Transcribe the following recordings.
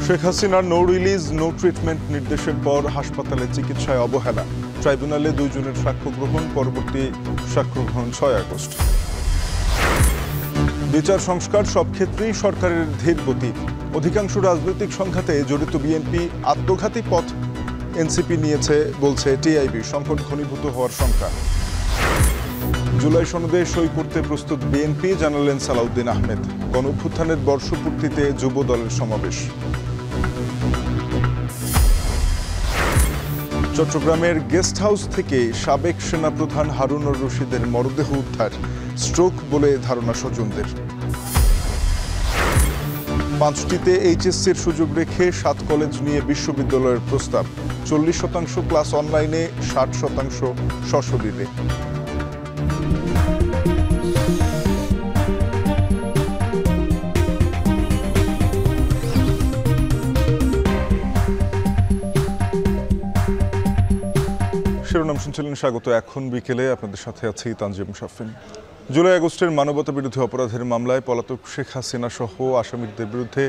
শেখ হাসিনার no release no treatment নির্দেশের পর হাসপাতালে চিকিৎসায় অবহেলা। ট্রাইব্যুনালে 2 জনের সাক্ষ্য গ্রহণ, পরবর্তী সাক্ষ্য গ্রহণ 6 আগস্ট। বিচার সংস্কার সব ক্ষেত্রেই সরকারের ধীর গতি। অধিকাংশ রাজনৈতিক সংঘাতে জড়িত বিএনপি আত্মঘাতী পথ এনসিপি নিয়েছে বলছে টিআইবি। সংকট ঘনীভূত হওয়ার শঙ্কা। জুলাই সনদে সই করতে প্রস্তুত বিএনপি, জানালেন সালাউদ্দিন আহমেদ। গণঅভ্যুত্থানের বর্ষপূর্তিতে যুব দলের সমাবেশ। চট্টগ্রামের গেস্ট হাউস থেকে সাবেক সেনাপ্রধান হারুনুর রশিদের মরদেহ উদ্ধার। স্ট্রোক বলে ধারণা স্বজনদের। 5টিতে এইচএসসির সুযোগ রেখে 7 কলেজ নিয়ে বিশ্ববিদ্যালয়ের প্রস্তাব। 40% ক্লাস অনলাইনে, 60% সশরীরে। শিরোনাম শুনছিলেন, স্বাগত। এখন বিকেলে আপনাদের সাথে আছি তানজিম শাফিন। জুলাই আগস্টের মানবতা বিরোধী অপরাধের মামলায় পলাতক শেখ হাসিনা সহ আসামিদের বিরুদ্ধে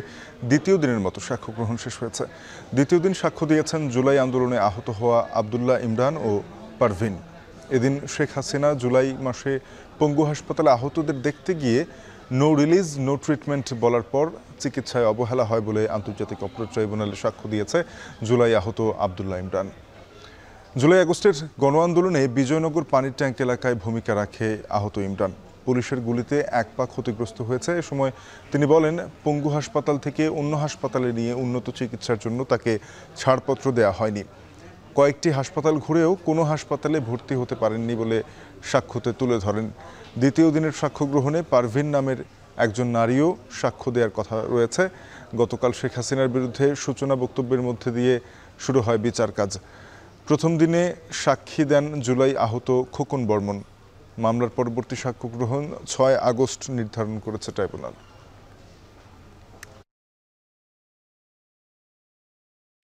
দ্বিতীয় দিনের মতো সাক্ষ্য গ্রহণ শেষ হয়েছে। দ্বিতীয় দিন সাক্ষ্য দিয়েছেন জুলাই আন্দোলনে আহত হওয়া আবদুল্লাহ ইমরান ও পারভিন। এদিন শেখ হাসিনা জুলাই মাসে পঙ্গু হাসপাতালে আহতদের দেখতে গিয়ে নো রিলিজ নো ট্রিটমেন্ট বলার পর চিকিৎসায় অবহেলা হয় বলে আন্তর্জাতিক অপরাধ ট্রাইব্যুনালে সাক্ষ্য দিয়েছে জুলাই আহত আবদুল্লাহ ইমরান। জুলাই আগস্টের গণ আন্দোলনে বিজয়নগর পানির ট্যাঙ্ক এলাকায় ভূমিকা রাখে আহত ইমরান। পুলিশের গুলিতে 1 পা ক্ষতিগ্রস্ত হয়েছে। এ সময় তিনি বলেন, পঙ্গু হাসপাতাল থেকে অন্য হাসপাতালে নিয়ে উন্নত চিকিৎসার জন্য তাকে ছাড়পত্র দেওয়া হয়নি। কয়েকটি হাসপাতাল ঘুরেও কোনো হাসপাতালে ভর্তি হতে পারেননি বলে সাক্ষ্যতে তুলে ধরেন। দ্বিতীয় দিনের সাক্ষ্য গ্রহণে পারভিন নামের একজন নারীও সাক্ষ্য দেওয়ার কথা রয়েছে। গতকাল শেখ হাসিনার বিরুদ্ধে সূচনা বক্তব্যের মধ্যে দিয়ে শুরু হয় বিচার কাজ। প্রথম দিনে সাক্ষী দেন জুলাই আহত খোকন বর্মন। মামলার পরবর্তী সাক্ষ্য গ্রহণ 6 আগস্ট নির্ধারণ করেছে ট্রাইব্যুনাল।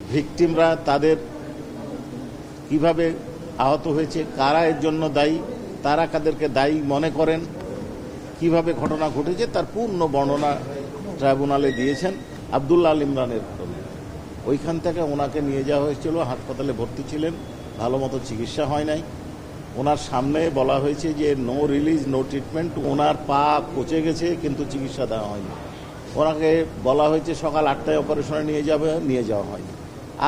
ভিকটিমরা তাদের কিভাবে আহত হয়েছে, কারা এর জন্য দায়ী, তারা কাদেরকে দায়ী মনে করেন, কিভাবে ঘটনা ঘটেছে তার পূর্ণ বর্ণনা ট্রাইব্যুনালে দিয়েছেন। আবদুল্লাহ ইমরানের ঘটনা, ওইখান থেকে ওনাকে নিয়ে যাওয়া হয়েছিল, হাসপাতালে ভর্তি ছিলেন, ভালো মতো চিকিৎসা হয় নাই। ওনার সামনে বলা হয়েছে যে নো রিলিজ নো ট্রিটমেন্ট। ওনার পা পচে গেছে কিন্তু চিকিৎসা দেওয়া হয়নি। ওনাকে বলা হয়েছে সকাল 8টায় অপারেশনে নিয়ে যাওয়া হয়নি।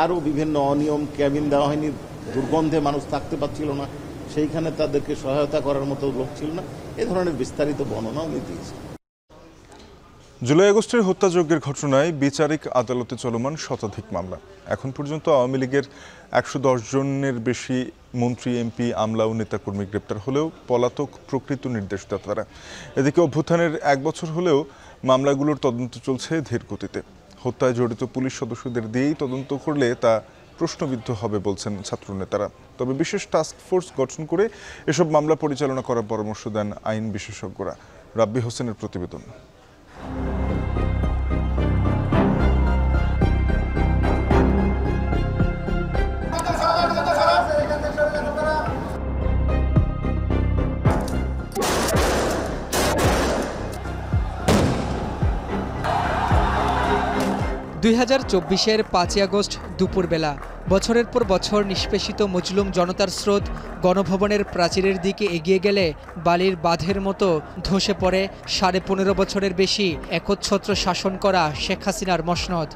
আরও বিভিন্ন অনিয়ম, ক্যাবিন দেওয়া হয়নি, দুর্গন্ধে মানুষ থাকতে পারছিল না, সেইখানে তাদেরকে সহায়তা করার মতো লোক ছিল না। এ ধরনের বিস্তারিত বর্ণনা উনি দিয়েছেন। জুলাই আগস্টের হত্যাযজ্ঞের ঘটনায় বিচারিক আদালতে চলমান শতাধিক মামলা। এখন পর্যন্ত আওয়ামী লীগের 110 জনের বেশি মন্ত্রী, এমপি, আমলা ও নেতাকর্মী গ্রেপ্তার হলেও পলাতক প্রকৃত নির্দেশদাতারা। এদিকে অভ্যুত্থানের 1 বছর হলেও মামলাগুলোর তদন্ত চলছে ধীর গতিতে। হত্যায় জড়িত পুলিশ সদস্যদের দিয়েই তদন্ত করলে তা প্রশ্নবিদ্ধ হবে বলছেন ছাত্রনেতারা। তবে বিশেষ টাস্ক ফোর্স গঠন করে এসব মামলা পরিচালনা করার পরামর্শ দেন আইন বিশেষজ্ঞরা। রাব্বি হোসেনের প্রতিবেদন। 2024-এর 5 আগস্ট দুপুরবেলা বছরের পর বছর নিষ্পেষিত মজলুম জনতার স্রোত গণভবনের প্রাচীরের দিকে এগিয়ে গেলে বালির বাঁধের মতো ধসে পড়ে 15.5 বছরের বেশি একচ্ছত্র শাসন করা শেখ হাসিনার মসনদ।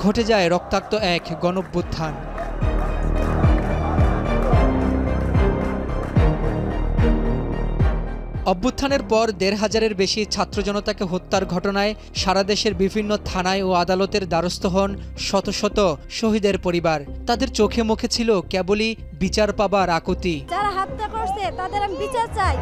ঘটে যায় রক্তাক্ত এক গণঅভ্যুত্থান। অভ্যুত্থানের পর 1,500-এর বেশি ছাত্র জনতাকে হত্যার ঘটনায় সারা দেশের বিভিন্ন থানায় ও আদালতের দ্বারস্থ হন শত শত শহীদের পরিবার। তাদের চোখে মুখে ছিল কেবলই বিচার পাবার আকুতি। যারা হত্যা করছে তাদের আমি বিচার চাই।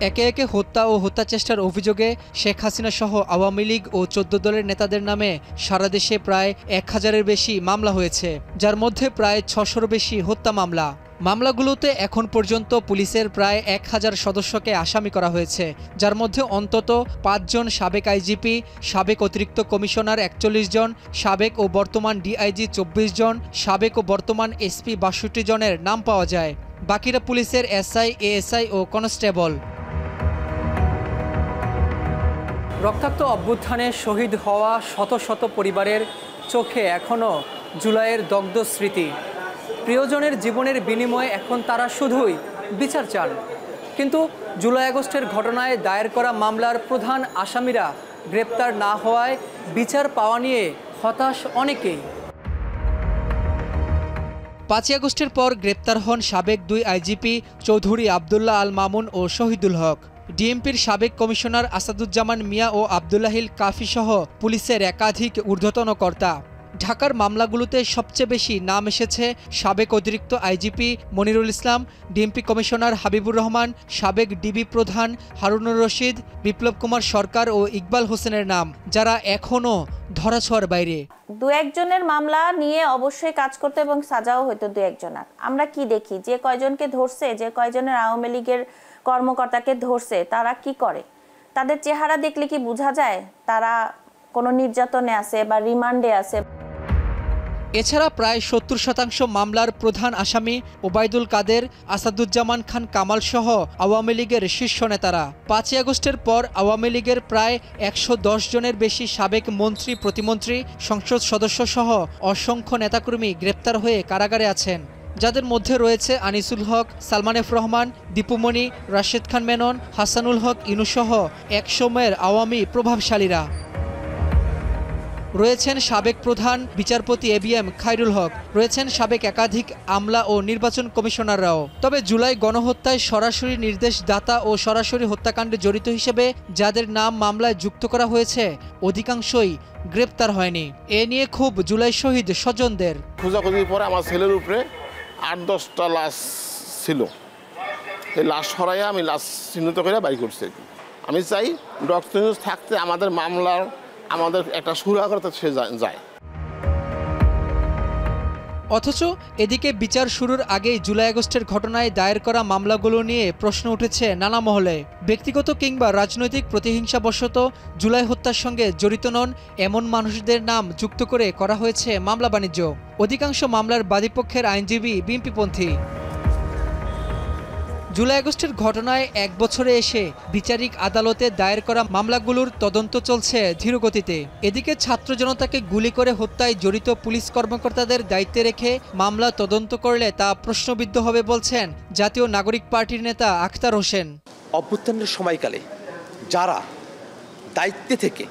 একে একে হত্যা ও হত্যাচেষ্টার অভিযোগে শেখ হাসিনা সহ আওয়ামী লীগ ও 14 দলের নেতাদের নামে সারা দেশে প্রায় 1000-এর বেশি মামলা হয়েছে, যার মধ্যে প্রায় 600-র বেশি হত্যা মামলা। মামলাগুলোতে এখন পর্যন্ত পুলিশের প্রায় 1000 সদস্যকে আসামি করা হয়েছে, যার মধ্যে অন্তত 5 জন সাবেক আইজিপি, সাবেক অতিরিক্ত কমিশনার 41 জন, সাবেক ও বর্তমান ডিআইজি 24 জন, সাবেক ও বর্তমান এসপি 62 জনের নাম পাওয়া যায়। বাকিরা পুলিশের এসআই, এএসআই ও কনস্টেবল। রক্তাক্ত অভ্যুত্থানে শহীদ হওয়া শত শত পরিবারের চোখে এখনও জুলাইয়ের দগ্ধ স্মৃতি। প্রিয়জনের জীবনের বিনিময়ে এখন তারা শুধুই বিচার চান। কিন্তু জুলাই আগস্টের ঘটনায় দায়ের করা মামলার প্রধান আসামিরা গ্রেপ্তার না হওয়ায় বিচার পাওয়া নিয়ে হতাশ অনেকেই। 5 আগস্টের পর গ্রেপ্তার হন সাবেক 2 আইজিপি চৌধুরী আবদুল্লাহ আল মামুন ও শহীদুল হক। ডিএমপির সাবেক কমিশনার আসাদুজ্জামান মিয়া ও আবদুল্লাহিল কাফি সহ পুলিশের একাধিক ঊর্ধ্বতন কর্তা। ঢাকার মামলাগুলোতে সবচেয়ে বেশি নাম এসেছে সাবেক অতিরিক্ত আইজিপি মনিরুল ইসলাম, ডিএমপি কমিশনার হাবিবুর রহমান, সাবেক ডিবি প্রধান হারুনুর রশিদ, বিপ্লব কুমার সরকার ও ইকবাল হোসেনের নাম, যারা এখনও ধরাছোঁয়ার বাইরে। 2-1 জনের মামলা নিয়ে অবশ্যই কাজ করতে এবং সাজাও হয়তো 2-1 জনের। আমরা কি দেখি, যে কয়জনকে ধরছে, যে কয়জনের আওয়ামী লীগের কর্মকর্তাকে ধরছে, তারা কি করে? তাদের চেহারা দেখলে কি বোঝা যায় তারা কোনো নির্যাতনে আছে বা রিমান্ডে আছে? এছাড়া প্রায় 70% মামলার প্রধান আসামি ওবায়দুল কাদের, আসাদুজ্জামান খান কামাল সহ আওয়ামী লীগের শীর্ষ নেতারা। 5 আগস্টের পর আওয়ামী লীগের প্রায় 110 জনের বেশি সাবেক মন্ত্রী, প্রতিমন্ত্রী, সংসদ সদস্য সহ অসংখ্য নেতাকর্মী গ্রেপ্তার হয়ে কারাগারে আছেন, যাদের মধ্যে রয়েছে আনিসুল হক, সালমান এফ রহমান, দীপুমণি, রাশেদ খান মেনন, হাসানুল হক ইনু সহ একসময়ের আওয়ামী প্রভাবশালীরা। রয়েছেন সাবেক প্রধান বিচারপতি এবিএম খায়রুল হক, রয়েছেন সাবেক একাধিক আমলা ও নির্বাচন কমিশনাররাও। তবে জুলাই গণহত্যায় সরাসরি নির্দেশদাতা ও সরাসরি হত্যাকাণ্ডে জড়িত হিসেবে যাদের নাম মামলায় যুক্ত করা হয়েছে অধিকাংশই গ্রেপ্তার হয়নি। এ নিয়ে খুব জুলাই শহীদ স্বজনদের। খোঁজাখুঁজির পরে আমার ছেলের উপরে 8-10টা লাশ ছিল। এই লাশ সরাইয়া আমি লাশ চিহ্নিত করে বাড়ি করছি। আমি চাই ডক্টর নিউজ থাকতে আমাদের মামলার আমাদের একটা সুরাহা সে যায়। অথচ এদিকে বিচার শুরুর আগেই জুলাই আগস্টের ঘটনায় দায়ের করা মামলাগুলো নিয়ে প্রশ্ন উঠেছে নানা মহলে। ব্যক্তিগত কিংবা রাজনৈতিক প্রতিহিংসাবশত জুলাই হত্যার সঙ্গে জড়িত নন এমন মানুষদের নাম যুক্ত করে করা হয়েছে মামলা বাণিজ্য। অধিকাংশ মামলার বাদীপক্ষের আইনজীবী বিএনপিপন্থী। জুলাই আগস্টের ঘটনায় 1 বছরে এসে বিচারিক আদালতে দায়ের করা মামলাগুলোর তদন্ত চলছে ধীরগতিতে। এদিকে ছাত্র জনতাকে গুলি করে হত্যায় জড়িত পুলিশ কর্মকর্তাদের দায়িত্বে রেখে মামলা তদন্ত করলে তা প্রশ্নবিদ্ধ হবে বলছেন জাতীয় নাগরিক পার্টির নেতা আখতার হোসেন। অভ্যুত্থানের সময়কালে যারা দায়িত্বে থেকে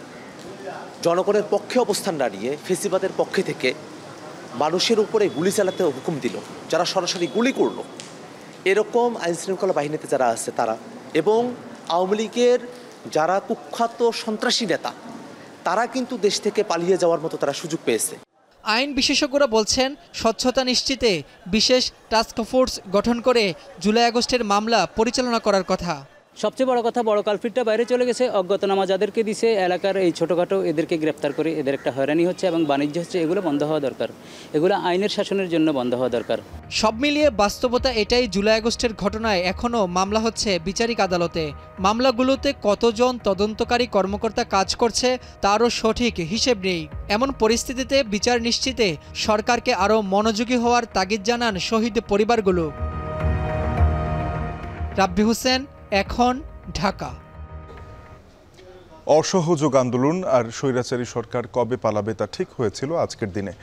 জনগণের পক্ষে অবস্থান না নিয়ে ফেসিবাদের পক্ষে থেকে মানুষের উপরে গুলি চালাতে হুকুম দিল, যারা সরাসরি গুলি করলো, এরকম আইনশৃঙ্খলা বাহিনীতে যারা আছে তারা, এবং আওয়ামী লীগের যারা কুখ্যাত সন্ত্রাসী নেতা, তারা কিন্তু দেশ থেকে পালিয়ে যাওয়ার মতো তারা সুযোগ পেয়েছে। আইন বিশেষজ্ঞরা বলছেন স্বচ্ছতা নিশ্চিতে বিশেষ টাস্কফোর্স গঠন করে জুলাই আগস্টের মামলা পরিচালনা করার কথা। সবচেয়ে বড় কথা, বড় কালফিটটা বাইরে চলে গেছে। অজ্ঞাতনামা যাদেরকে দিছে এলাকার এই ছোটোখাটো এদেরকে গ্রেপ্তার করে এদের একটা হয়রানি হচ্ছে এবং বাণিজ্য হচ্ছে, এগুলো বন্ধ হওয়া দরকার। এগুলো আইনের শাসনের জন্য বন্ধ হওয়া দরকার। সব মিলিয়ে বাস্তবতা এটাই, জুলাই আগস্টের ঘটনায় এখনও মামলা হচ্ছে বিচারিক আদালতে। মামলাগুলোতে কতজন তদন্তকারী কর্মকর্তা কাজ করছে তারও সঠিক হিসেব নেই। এমন পরিস্থিতিতে বিচার নিশ্চিতে সরকারকে আরও মনোযোগী হওয়ার তাগিদ জানান শহীদ পরিবারগুলো। রাব্বি হোসেন, এখন, ঢাকা। অসহযোগ আন্দোলন আর স্বৈরাচারী সরকার কবে পালাবে তা ঠিক হয়েছিল আজকের দিনে।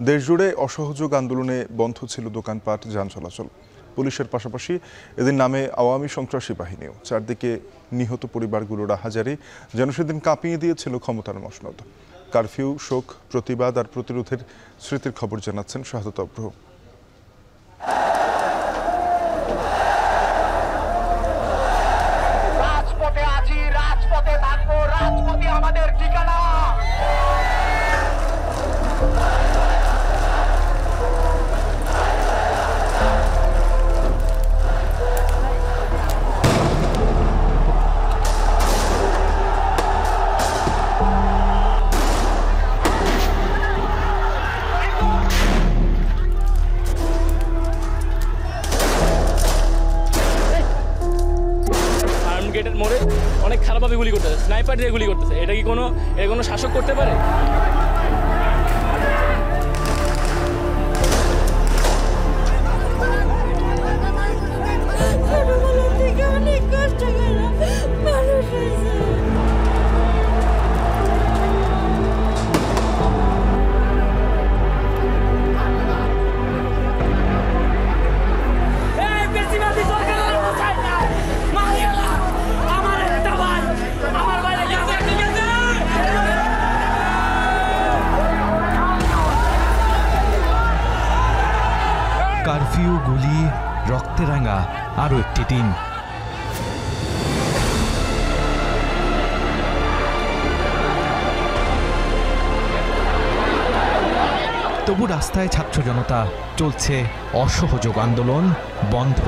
দেশজুড়ে অসহযোগ আন্দোলনে বন্ধ ছিল দোকানপাট, যান চলাচল। পুলিশের পাশাপাশি এদিন নামে আওয়ামী সন্ত্রাসী বাহিনীও। চারদিকে নিহত পরিবারগুলোর আহাজারি যেন সেদিন কাঁপিয়ে দিয়েছিল ক্ষমতার মসনদ। কারফিউ, শোক, প্রতিবাদ আর প্রতিরোধের স্মৃতির খবর জানাচ্ছেন শাহাদাত অব্রহ। গেটের মোড়ে অনেক খারাপভাবে গুলি করতেছে, স্নাইপার দিয়ে গুলি করতেছে। এটা কি কোনো শাসক করতে পারে? গুলি, রক্তে রাঙা আরও একটি দিন। তবু রাস্তায় ছাত্র জনতা, চলছে অসহযোগ আন্দোলন, বন্ধ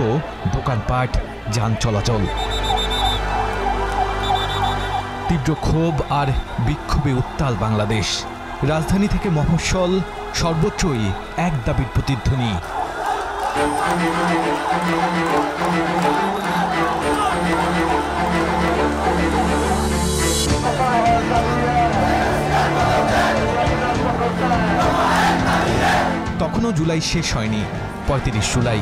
দোকানপাট, যান চলাচল। তীব্র ক্ষোভ আর বিক্ষোভে উত্তাল বাংলাদেশ। রাজধানী থেকে মফস্বল সর্বত্রই এক দাবির প্রতিধ্বনি। তখনও জুলাই শেষ হয়নি। ৩৫ জুলাই।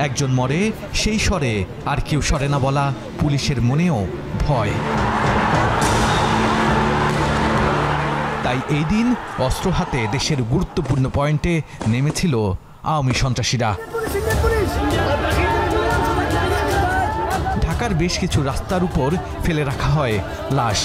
একজন মরে, সেই স্বরে আর কেউ সরে না বলা পুলিশের মনেও ভয়। তাই এই দিন অস্ত্র হাতে দেশের গুরুত্বপূর্ণ পয়েন্টে নেমেছিল আওয়ামী সন্ত্রাসীরা। ঢাকার বেশ কিছু রাস্তার উপর ফেলে রাখা হয় লাশ।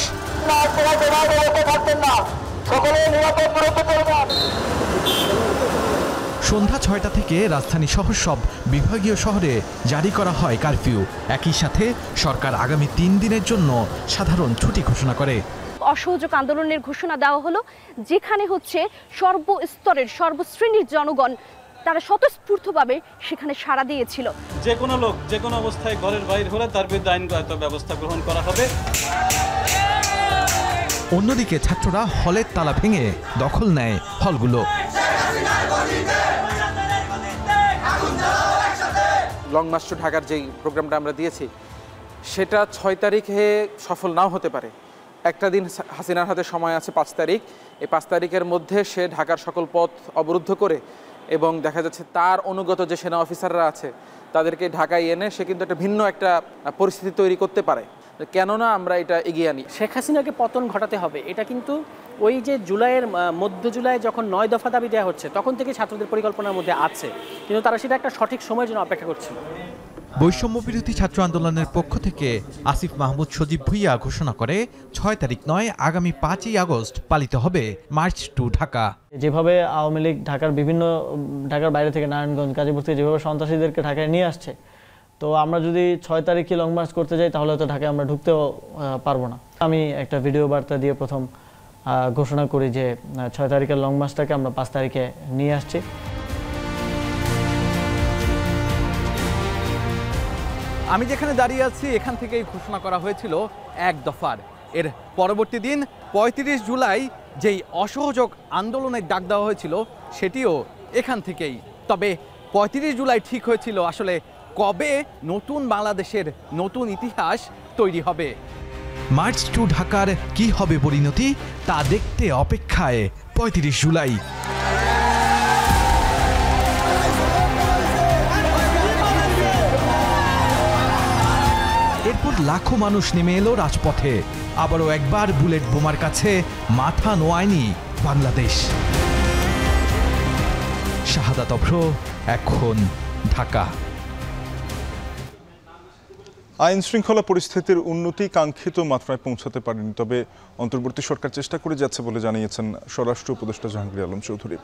সন্ধ্যা ৬টা থেকে রাজধানী সহ সব বিভাগীয় শহরে জারি করা হয় কারফিউ। একই সাথে সরকার আগামী ৩ দিনের জন্য সাধারণ ছুটি ঘোষণা করে। অসহযোগ আন্দোলনের ঘোষণা দেওয়া হলো, যেখানে হচ্ছে সর্বস্তরের সর্বশ্রেণীর জনগণ তারা স্বতঃস্ফূর্তভাবে সেখানে সাড়া দিয়েছিল। যে কোনো লোক যে কোনো অবস্থায় ঘরের বাইরে হলে তার বিরুদ্ধে আইনগত ব্যবস্থা গ্রহণ করা হবে। অন্যদিকে ছাত্ররা হলের তালা ভেঙে দখল নেয় হলগুলো। লং মার্চ টু ঢাকার যেই প্রোগ্রামটা আমরা দিয়েছি সেটা ৬ তারিখে সফল নাও হতে পারে। একটা দিন হাসিনার হাতে সময় আছে ৫ তারিখ। এই ৫ তারিখের মধ্যে সে ঢাকার সকল পথ অবরুদ্ধ করে এবং দেখা যাচ্ছে তার অনুগত যে সেনা অফিসাররা আছে তাদেরকে ঢাকায় এনে সে কিন্তু একটা ভিন্ন একটা পরিস্থিতি তৈরি করতে পারে। কেননা আমরা এটা এগিয়ে আনি। শেখ হাসিনাকে পতন ঘটাতে হবে, এটা কিন্তু ওই যে জুলাইয়ের মধ্য জুলাই যখন ৯ দফা দাবি দেওয়া হচ্ছে তখন থেকে ছাত্রদের পরিকল্পনার মধ্যে আছে, কিন্তু তারা সেটা একটা সঠিক সময়ের জন্য অপেক্ষা করছিল। বৈষম্য বিরোধী ছাত্র আন্দোলনের পক্ষ থেকে আসিফ মাহমুদ সজীব ভুইয়া ঘোষণা করে ৬ তারিখ নয়, আগামী ৫ই আগস্ট পালিত হবে মার্চ টু ঢাকা। যেভাবে আওয়ামী লীগ ঢাকার বাইরে থেকে নারায়ণগঞ্জ, গাজীপুর থেকে যেভাবে সন্ত্রাসীদেরকে ঢাকায় নিয়ে আসছে, তো আমরা যদি ৬ তারিখে লং মার্চ করতে যাই তাহলে তো ঢাকায় আমরা ঢুকতেও পারবো না। আমি একটা ভিডিও বার্তা দিয়ে প্রথম ঘোষণা করি যে ৬ তারিখের লং মার্চটাকে আমরা ৫ তারিখে নিয়ে আসছি। আমি যেখানে দাঁড়িয়ে আছি এখান থেকেই ঘোষণা করা হয়েছিল ১ দফার। এর পরবর্তী দিন ৩৫ জুলাই যেই অসহযোগ আন্দোলনের ডাক দেওয়া হয়েছিল সেটিও এখান থেকেই। তবে ৩৫ জুলাই ঠিক হয়েছিল আসলে কবে নতুন বাংলাদেশের নতুন ইতিহাস তৈরি হবে। মার্চ টু ঢাকার কি হবে পরিণতি তা দেখতে অপেক্ষায় ৩৫ জুলাই। এরপর লাখো মানুষ নেমে এলো রাজপথে। আবারও একবার বুলেট বোমার কাছে মাথা নোয়ায়নি বাংলাদেশ। শাহাদাত অভ্র, এখন ঢাকা। আইন শৃঙ্খলা পরিস্থিতির উন্নতি কাঙ্ক্ষিত মাত্রায় পৌঁছাতে পারেনি, তবে অন্তর্বর্তী সরকার চেষ্টা করে যাচ্ছে বলে জানিয়েছেন স্বরাষ্ট্র উপদেষ্টা জাহাঙ্গীর আলম চৌধুরী।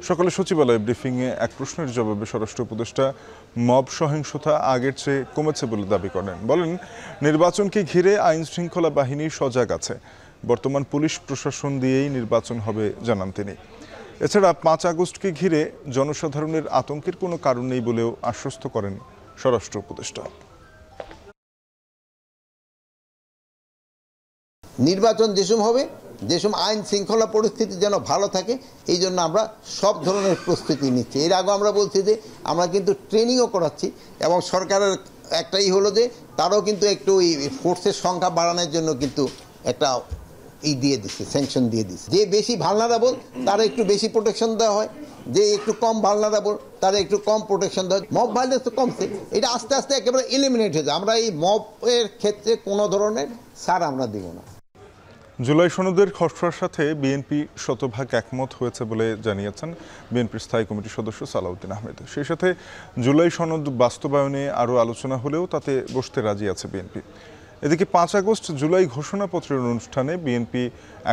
সকালে সচিবালয়ে ব্রিফিংয়ে এক প্রশ্নের জবাবে স্বরাষ্ট্র উপদেষ্টা মব সহিংসতা আগের চেয়ে কমেছে বলে দাবি করেন। বলেন, নির্বাচনকে ঘিরে আইন শৃঙ্খলা বাহিনী সজাগ আছে, বর্তমান পুলিশ প্রশাসন দিয়েই নির্বাচন হবে জানান তিনি। এছাড়া ৫ আগস্টকে ঘিরে জনসাধারণের আতঙ্কের কোনো কারণ নেই বলেও আশ্বস্ত করেন স্বরাষ্ট্র উপদেষ্টা। নির্বাচন যেসব হবে, যেসব আইন শৃঙ্খলা পরিস্থিতি যেন ভালো থাকে, এই জন্য আমরা সব ধরনের প্রস্তুতি নিচ্ছি। এর আগে আমরা বলছি যে আমরা কিন্তু ট্রেনিংও করাচ্ছি এবং সরকারের একটাই হলো যে তারাও কিন্তু একটু ওই ফোর্সের সংখ্যা বাড়ানোর জন্য কিন্তু একটা দিয়ে দিচ্ছে, স্যাংশন দিয়ে দিচ্ছে। যে বেশি ভালনারেবল তারা একটু বেশি প্রোটেকশন দেওয়া হয়, যে একটু কম ভালনারেবল তারা একটু কম প্রোটেকশন দেওয়া হয়। মব ভাইলেন্স তো কমছে, এটা আস্তে আস্তে একেবারে এলিমিনেট হয়ে যায়। আমরা এই মবের ক্ষেত্রে কোনো ধরনের ছাড় আমরা দিব না। জুলাই সনদের খসড়ার সাথে বিএনপি শতভাগ একমত হয়েছে বলে জানিয়েছেন বিএনপির স্থায়ী কমিটির সদস্য সালাউদ্দিন আহমেদ। সেই সাথে জুলাই সনদ বাস্তবায়নে আরও আলোচনা হলেও তাতে বসতে রাজি আছে বিএনপি। এদিকে 5 আগস্ট জুলাই ঘোষণাপত্রের অনুষ্ঠানে বিএনপি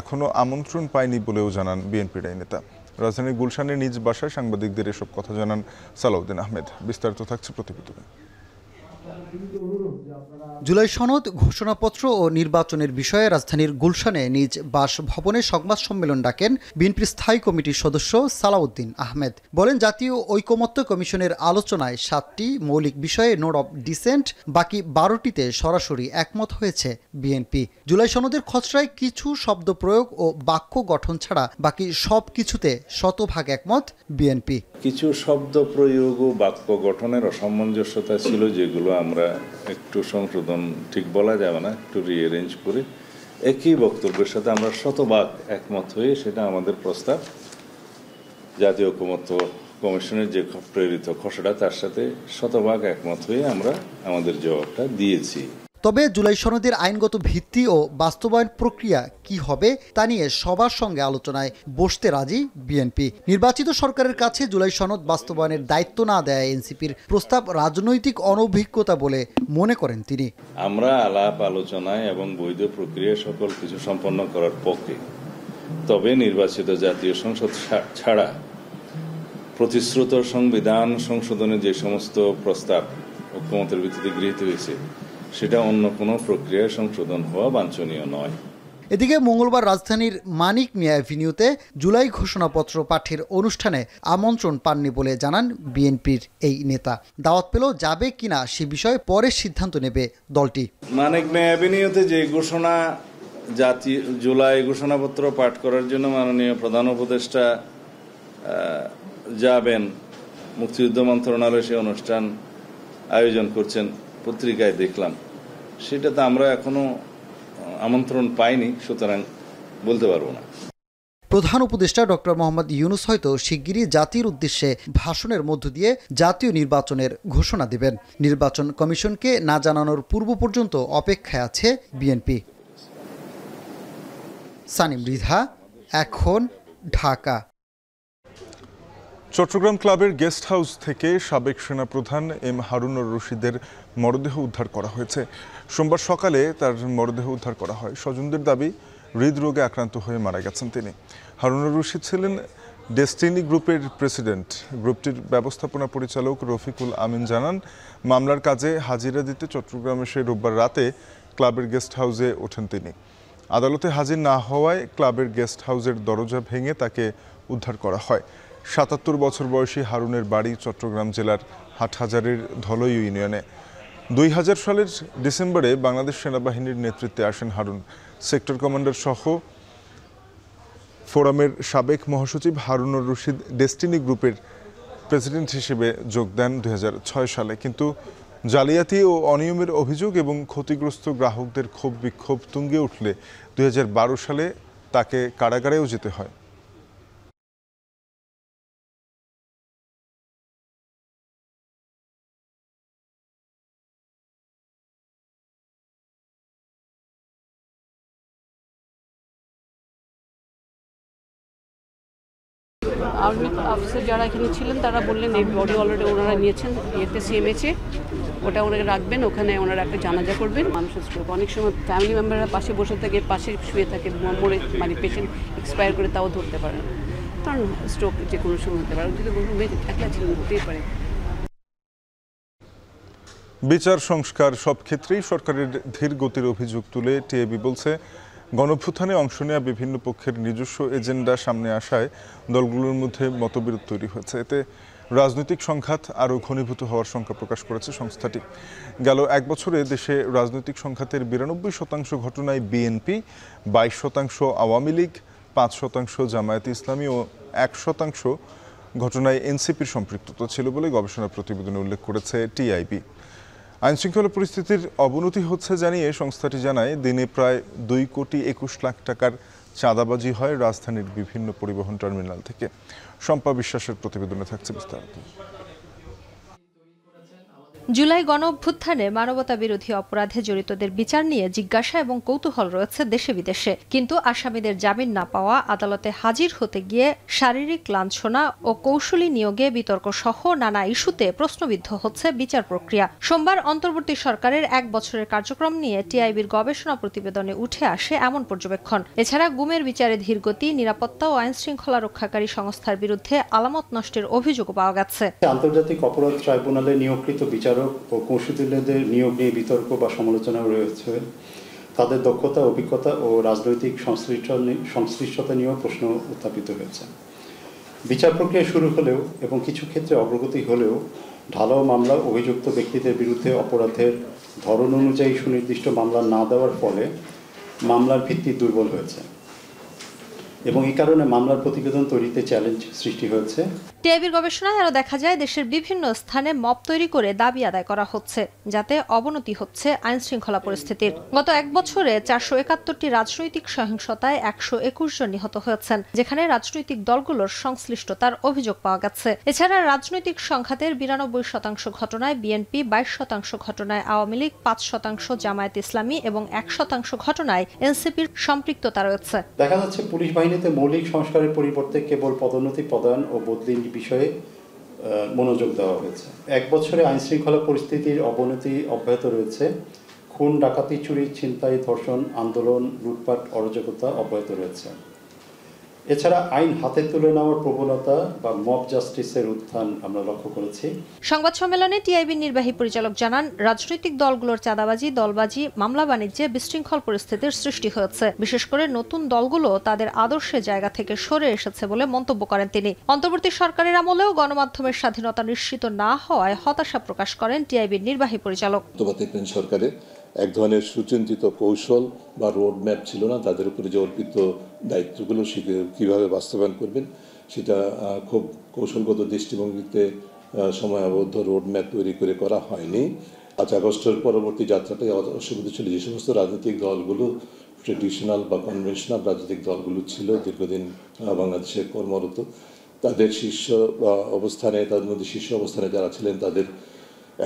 এখনো আমন্ত্রণ পায়নি বলেও জানান বিএনপির এই নেতা। রাজধানীর গুলশানের নিজ বাসায় সাংবাদিকদের এসব কথা জানান সালাউদ্দিন আহমেদ। বিস্তারিত থাকছে প্রতিবেদনে। জুলাই সনদ, ঘোষণাপত্র ও নির্বাচনের বিষয়ে রাজধানীর গুলশানে নিজ বাসভবনে সংবাদ সম্মেলন ডাকেন বিএনপির স্থায়ী কমিটির সদস্য সালাউদ্দিন আহমেদ। বলেন, জাতীয় ঐকমত্য কমিশনের আলোচনায় 7টি মৌলিক বিষয়ে নোট অব ডিসেন্ট, বাকি 12টিতে সরাসরি একমত হয়েছে বিএনপি। জুলাই সনদের খসড়ায় কিছু শব্দ প্রয়োগ ও বাক্য গঠন ছাড়া বাকি সব কিছুতে শতভাগ একমত বিএনপি। কিছু শব্দ প্রয়োগ ও বাক্য গঠনের অসামঞ্জস্যতা ছিল, যেগুলো আমরা একটু সংশোধন, ঠিক বলা যাবে না, একটু রিঅ্যারেঞ্জ করে একই বক্তব্যের সাথে আমরা শতভাগ একমত হয়ে সেটা আমাদের প্রস্তাব জাতীয় ঐকমত্য কমিশনের যে প্রেরিত খসড়া তার সাথে শতভাগ একমত হয়ে আমরা আমাদের জবাবটা দিয়েছি। তবে জুলাই সনদের আইনগত ভিত্তি ও বাস্তবায়ন প্রক্রিয়া কি হবে তা নিয়ে সবার সঙ্গে আলোচনায় বসতে রাজি বিএনপি। নির্বাচিত সরকারের কাছে জুলাই সনদ বাস্তবায়নের দায়িত্ব না দেয় এনসিপির প্রস্তাব রাজনৈতিক অনভিজ্ঞতা বলে মনে করেন তিনি। আমরা আলাপ আলোচনায় এবং বৈধ প্রক্রিয়া সকল কিছু সম্পন্ন করার পক্ষে, তবে নির্বাচিত জাতীয় সংসদ ছাড়া প্রতিশ্রুত সংবিধান সংশোধনের যে সমস্ত প্রস্তাব ঐকমত্যের ভিত্তিতে গৃহীত হয়েছে সেটা অন্য কোনো প্রক্রিয়ায় সংশোধন হওয়া বাঞ্ছনীয় নয়। এদিকে মঙ্গলবার রাজধানীর মানিক মিয়া অ্যাভিনিউতে জুলাই ঘোষণাপত্র পাঠের অনুষ্ঠানে আমন্ত্রণ পাননি বলে জানান বিএনপির এই নেতা। দাওয়াত পেলেও যাবে কিনা সে বিষয়ে পরে সিদ্ধান্ত নেবে দলটি। মানিক মিয়া অ্যাভিনিউতে যে ঘোষণা, জাতীয় জুলাই ঘোষণাপত্র পাঠ করার জন্য মাননীয় প্রধান উপদেষ্টা যাবেন, মুক্তিযুদ্ধ মন্ত্রণালয় সে অনুষ্ঠান আয়োজন করছেন, পত্রিকায় দেখলাম। সেটাতে আমরা এখনো আমন্ত্রণ পাইনি, সুতরাং বলতে পারবো না। প্রধান উপদেষ্টা ডক্টর মোহাম্মদ ইউনূস হয়তো শিগগিরই জাতির উদ্দেশ্যে ভাষণের মধ্য দিয়ে জাতীয় নির্বাচনের ঘোষণা দেবেন। নির্বাচন কমিশনকে না জানানোর পূর্ব পর্যন্ত অপেক্ষায় আছে বিএনপি। সানিম রিধা, এখন, ঢাকা। চট্টগ্রাম ক্লাবের গেস্ট হাউস থেকে সাবেক সেনাপ্রধান এম হারুনুর রশিদের মরদেহ উদ্ধার করা হয়েছে। সোমবার সকালে তার মরদেহ উদ্ধার করা হয়। স্বজনদের দাবি, হৃদরোগে আক্রান্ত হয়ে মারা গেছেন তিনি। হারুনুর রশিদ ছিলেন ডেস্টিনি গ্রুপের প্রেসিডেন্ট। গ্রুপটির ব্যবস্থাপনা পরিচালক রফিকুল আমিন জানান, মামলার কাজে হাজিরা দিতে চট্টগ্রাম এসে রোববার রাতে ক্লাবের গেস্ট হাউসে ওঠেন তিনি। আদালতে হাজির না হওয়ায় ক্লাবের গেস্ট হাউসের দরজা ভেঙে তাকে উদ্ধার করা হয়। ৭৭ বছর বয়সী হারুনের বাড়ি চট্টগ্রাম জেলার হাটহাজারীর ধলই ইউনিয়নে। 2000 সালের ডিসেম্বরে বাংলাদেশ সেনাবাহিনীর নেতৃত্বে আসেন হারুন। সেক্টর কমান্ডার সহ ফোরামের সাবেক মহাসচিব হারুনুর রশিদ ডেস্টিনি গ্রুপের প্রেসিডেন্ট হিসেবে যোগ দেন 2006 সালে। কিন্তু জালিয়াতি ও অনিয়মের অভিযোগ এবং ক্ষতিগ্রস্ত গ্রাহকদের ক্ষোভ বিক্ষোভ তুঙ্গে উঠলে 2012 সালে তাকে কারাগারেও যেতে হয়। আর্মি অফিসার যারা এখানে ছিলেন তারা বললেন এই বডি অলরেডি ওনারা নিয়েছেন, এতে সিএমএচে ওটা ওনাকে রাখবেন, ওখানে ওনারা একটা জানাজা করবেন। মানুষের স্ট্রোক, অনেক সময় ফ্যামিলি মেম্বাররা পাশে বসে থাকে, পাশে শুয়ে থাকে, মরে মানে পেশেন্ট এক্সপায়ার করে তাও ধরতে পারে না, কারণ স্ট্রোক যে কোনো সময় হতে পারে, যদি একলা ছিলেন হতেই পারে। বিচার সংস্কার সব ক্ষেত্রেই সরকারের ধীর গতির অভিযোগ তুলে টিএবি বলছে, গণঅভ্যুত্থানে অংশ নেওয়া বিভিন্ন পক্ষের নিজস্ব এজেন্ডা সামনে আসায় দলগুলোর মধ্যে মতবিরোধ তৈরি হয়েছে। এতে রাজনৈতিক সংঘাত আরও ঘনীভূত হওয়ার শঙ্কা প্রকাশ করেছে সংস্থাটি। গেল এক বছরে দেশে রাজনৈতিক সংঘাতের 92% ঘটনায় বিএনপি, 22% আওয়ামী লীগ, 5% জামায়াতে ইসলামী ও 1% ঘটনায় এনসিপির সম্পৃক্ততা ছিল বলে গবেষণা প্রতিবেদনে উল্লেখ করেছে টিআইবি। আইনশৃঙ্খলা পরিস্থিতির অবনতি হচ্ছে জানিয়ে সংস্থাটি জানায়, দিনে প্রায় 2,21,00,000 টাকার চাঁদাবাজি হয় রাজধানীর বিভিন্ন পরিবহন টার্মিনাল থেকে। শম্পা বিশ্বাসের প্রতিবেদনে থাকছে বিস্তারিত। জুলাই গণ অভ্যুত্থানে মানবতা বিরোধী অপরাধে জড়িতদের বিচার নিয়ে জিজ্ঞাসা এবং কৌতূহল রয়েছে দেশে বিদেশে, কিন্তু আসামিদের জামিন না পাওয়া, আদালতে হাজির হতে গিয়ে শারীরিক লাঞ্ছনা ও কৌশলী নিয়োগে বিতর্ক সহ নানা ইস্যুতে প্রশ্নবিদ্ধ হচ্ছে বিচার প্রক্রিয়া। সোমবার অন্তর্বর্তী সরকারের 1 বছরের কার্যক্রম নিয়ে টিআইবির গবেষণা প্রতিবেদনে উঠে আসে এমন পর্যবেক্ষণ। এছাড়া গুমের বিচারে ধীরগতি, নিরাপত্তা ও আইন শৃঙ্খলা রক্ষাকারী সংস্থার বিরুদ্ধে আলামত নষ্টের অভিযোগও পাওয়া গেছে। আন্তর্জাতিক অপরাধ ট্রাইব্যুনালে নিয়োগকৃত বিচারক ও কৌশলীদের নিয়োগ নিয়ে বিতর্ক বা সমালোচনা রয়েছে। তাদের দক্ষতা, অভিজ্ঞতা ও রাজনৈতিক সংশ্লিষ্টতা নিয়েও প্রশ্ন উত্থাপিত হয়েছে। বিচার প্রক্রিয়া শুরু হলেও এবং কিছু ক্ষেত্রে অগ্রগতি হলেও ঢালাও মামলা অভিযুক্ত ব্যক্তিদের বিরুদ্ধে অপরাধের ধরন অনুযায়ী সুনির্দিষ্ট মামলা না দেওয়ার ফলে মামলার ভিত্তি দুর্বল হয়েছে এবং এই কারণে মামলার প্রতিবেদন তৈরিতে চ্যালেঞ্জ সৃষ্টি হয়েছে। টিআইবির গবেষণায় আরও দেখা যায় দেশের বিভিন্ন স্থানে মব তৈরি করে দাবি আদায় করা হচ্ছে, যাতে অবনতি হচ্ছে আইন শৃঙ্খলা পরিস্থিতির। গত 1 বছরে 471টি রাজনৈতিক সহিংসতায় 121 জন নিহত হয়েছেন, যেখানে রাজনৈতিক দলগুলোর সংশ্লিষ্টতার অভিযোগ পাওয়া গেছে। এছাড়া রাজনৈতিক সংঘাতের 92% ঘটনায় বিএনপি, 22% ঘটনায় আওয়ামী লীগ, 5% জামায়াত ইসলামী এবং 1% ঘটনায় এনসিপির সম্পৃক্ততা রয়েছে। দেখা যাচ্ছে পুলিশ বাহিনীতে মৌলিক সংস্কারের পরিবর্তে কেবল পদোন্নতি প্রদান ও বদলি বিষয়ে মনোযোগ দেওয়া হয়েছে। 1 বছরে আইন শৃঙ্খলা পরিস্থিতির অবনতি অব্যাহত রয়েছে। খুন, ডাকাতি, চুরি, ছিনতাই, ধর্ষণ, আন্দোলন, লুটপাট, অরাজকতা অব্যাহত রয়েছে। এছাড়া আইন হাতে তুলে নেওয়ার প্রবণতা বা মব জাস্টিসের উত্থান আমরা লক্ষ্য করেছি। সংবাদ সম্মেলনে টিআইবির নির্বাহী পরিচালক জানান, রাজনৈতিক দলগুলোর চাঁদাবাজি, দলবাজি, মামলা বাণিজ্যে বিশৃঙ্খল পরিস্থিতির সৃষ্টি হয়েছে। বিশেষ করে নতুন দলগুলো তাদের আদর্শের জায়গা থেকে সরে এসেছে বলে মন্তব্য করেন তিনি। অন্তর্বর্তী সরকারের আমলেও গণমাধ্যমের স্বাধীনতা নিশ্চিত না হওয়ায় হতাশা প্রকাশ করেন টিআইবির নির্বাহী পরিচালক। সরকারে এক ধরনের সুচিন্তিত কৌশল বা রোড ম্যাপ ছিল না। তাদের উপরে যে অর্পিত দায়িত্বগুলো কীভাবে বাস্তবায়ন করবেন সেটা খুব কৌশলগত দৃষ্টিভঙ্গিতে সময়াবদ্ধ রোড ম্যাপ তৈরি করে করা হয়নি। 5 আগস্টের পরবর্তী যাত্রাটাই অসুবিধা ছিল। যে সমস্ত রাজনৈতিক দলগুলো ট্রেডিশনাল বা কনভেনশনাল রাজনৈতিক দলগুলো ছিল দীর্ঘদিন বাংলাদেশে কর্মরত, তাদের শীর্ষ অবস্থানে, তাদের মধ্যে শীর্ষ অবস্থানে যারা ছিলেন তাদের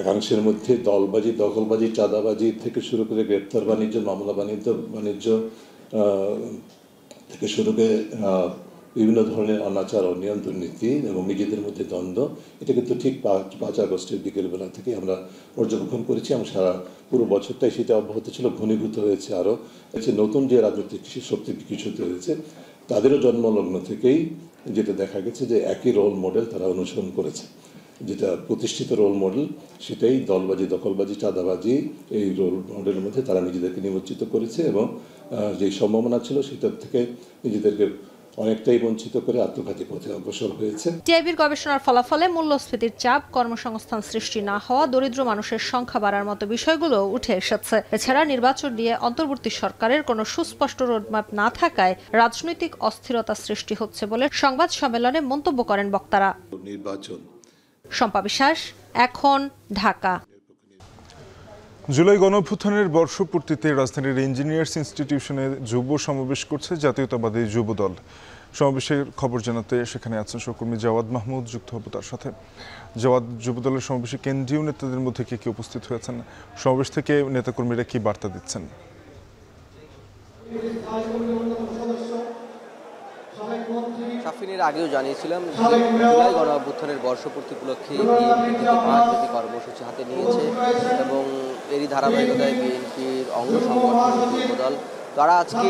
একাংশের মধ্যে দলবাজি, দখলবাজি, চাঁদাবাজি থেকে শুরু করে গ্রেপ্তার বাণিজ্য, মামলা বাণিজ্য থেকে শুরু করে বিভিন্ন ধরনের অনাচার, অনিয়ম, দুর্নীতি এবং নিজেদের মধ্যে দ্বন্দ্ব, এটা কিন্তু ঠিক 5 আগস্টের বিকেলবেলা থেকে আমরা পর্যবেক্ষণ করেছি এবং সারা পুরো বছরটাই সেটা অব্যাহত ছিল। ঘনীভূত হয়েছে আরও। নতুন যে রাজনৈতিক শক্তি বিকশিত হয়েছে তাদেরও জন্মলগ্ন থেকেই যেটা দেখা গেছে যে একই রোল মডেল তারা অনুসরণ করেছে। যেটা প্রতিষ্ঠিত রোল মডেল সেটাই দলবাজি, দখলবাজি, চাঁদাবাজি, এই রোল মডেলের মধ্যে তারা নিজেদেরকে নিমজ্জিত করেছে এবং যে সম্ভাবনা ছিল সেটার থেকে নিজেদেরকে অনেকটাই বঞ্চিত করে আত্মঘাতী পথে অগ্রসর হয়েছে। টিআইবির গবেষণার ফলাফলে মূল্যস্ফীতির চাপ, কর্মসংস্থান সৃষ্টি না হওয়া, দরিদ্র মানুষের সংখ্যা বাড়ার মতো বিষয়গুলো উঠে এসেছে। এছাড়া নির্বাচন নিয়ে অন্তর্বর্তী সরকারের কোনো সুস্পষ্ট রোডম্যাপ না থাকায় রাজনৈতিক অস্থিরতা সৃষ্টি হচ্ছে বলে সংবাদ সম্মেলনে মন্তব্য করেন বক্তারা। নির্বাচন। শম্পা বিশ্বাস, এখন, ঢাকা। জুলাই গণঅভ্যুত্থানের বর্ষপূর্তিতে রাজধানীর ইঞ্জিনিয়ার্স ইনস্টিটিউশনে যুব সমাবেশ করছে জাতীয়তাবাদী যুব দল। সমাবেশের খবর জানাতে সেখানে আছেন সহকর্মী জাওয়াদ মাহমুদ, যুক্ত হব তার সাথে। জাওয়াদ, যুব দলের সমাবেশে কেন্দ্রীয় নেতাদের মধ্যে কে কে উপস্থিত হয়েছেন? সমাবেশ থেকে নেতাকর্মীরা কি বার্তা দিচ্ছেন? সাফিনের আগেও জানিয়েছিলাম জুলাই গণঅভ্যুত্থানের বর্ষপূর্তি উপলক্ষে বিএনপি মাসব্যাপী কর্মসূচি হাতে নিয়েছে এবং এরই ধারাবাহিকতায় বিএনপির অঙ্গ সংগঠন যুবদল তারা আজকে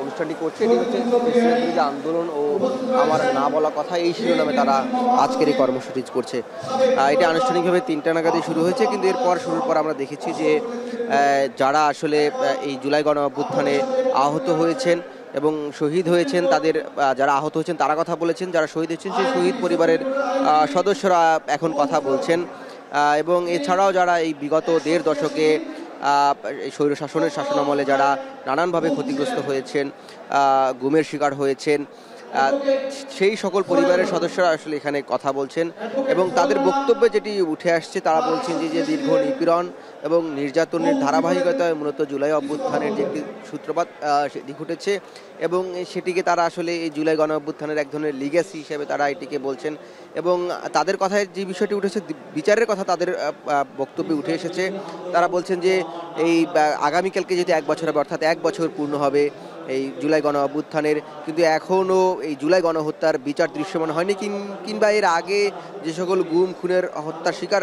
অনুষ্ঠানটি করছে। এটি হচ্ছে বিরোধী আন্দোলন ও আমার না বলা কথা, এই শিরোনামে তারা আজকের এই কর্মসূচি করছে। এটা আনুষ্ঠানিকভাবে 3টা নাগাদে শুরু হয়েছে, কিন্তু শুরুর পর আমরা দেখেছি যে যারা আসলে এই জুলাই গণঅভ্যুত্থানে আহত হয়েছেন এবং শহীদ হয়েছেন, তাদের যারা আহত হয়েছেন তারা কথা বলেছেন, যারা শহীদ হয়েছেন সেই শহীদ পরিবারের সদস্যরা এখন কথা বলছেন এবং এছাড়াও যারা এই বিগত 1.5 দশকে স্বৈরশাসনের শাসনামলে যারা নানানভাবে ক্ষতিগ্রস্ত হয়েছেন, গুমের শিকার হয়েছেন, সেই সকল পরিবারের সদস্যরা আসলে এখানে কথা বলছেন এবং তাদের বক্তব্যে যেটি উঠে আসছে তারা বলছেন যে দীর্ঘ নিপীড়ন এবং নির্যাতনের ধারাবাহিকতায় মূলত জুলাই অভ্যুত্থানের যে একটি সূত্রপাত সেটি ঘটেছে এবং সেটিকে তারা আসলে এই জুলাই গণ অভ্যুত্থানের এক ধরনের লিগ্যাসি হিসেবে তারা এটিকে বলছেন এবং তাদের কথায় যে বিষয়টি উঠেছে বিচারের কথা তাদের বক্তব্যে উঠে এসেছে। তারা বলছেন যে এই আগামীকালকে যদি 1 বছর হবে অর্থাৎ 1 বছর পূর্ণ হবে এই জুলাই গণ অভ্যুত্থানের, কিন্তু এখনও এই জুলাই গণহত্যার বিচার দৃশ্যমান হয়নি কিংবা এর আগে যে সকল গুম খুনের হত্যার শিকার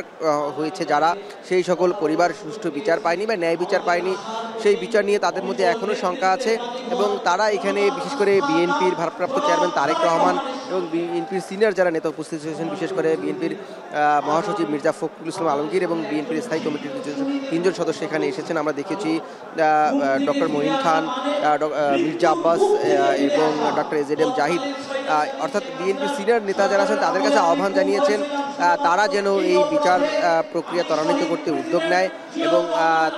হয়েছে যারা, সেই সকল পরিবার সুষ্ঠু বিচার পায়নি বা ন্যায় বিচার পায়নি। সেই বিচার নিয়ে তাদের মধ্যে এখনও শঙ্কা আছে এবং তারা এখানে বিশেষ করে বিএনপির ভারপ্রাপ্ত চেয়ারম্যান তারেক রহমান এবং বিএনপির সিনিয়র যারা নেতা উপস্থিত হয়েছেন, বিশেষ করে বিএনপির মহাসচিব মির্জা ফখরুল ইসলাম আলমগীর এবং বিএনপির স্থায়ী কমিটির 3জন সদস্য এখানে এসেছেন। আমরা দেখেছি ডক্টর মঈন খান, মির্জা আব্বাস এবং ডক্টর এজেডএম জাহিদ, অর্থাৎ বিএনপির সিনিয়র নেতা যারা আছেন তাদের কাছে আহ্বান জানিয়েছেন তারা যেন এই বিচার প্রক্রিয়া ত্বরান্বিত করতে উদ্যোগ নেয় এবং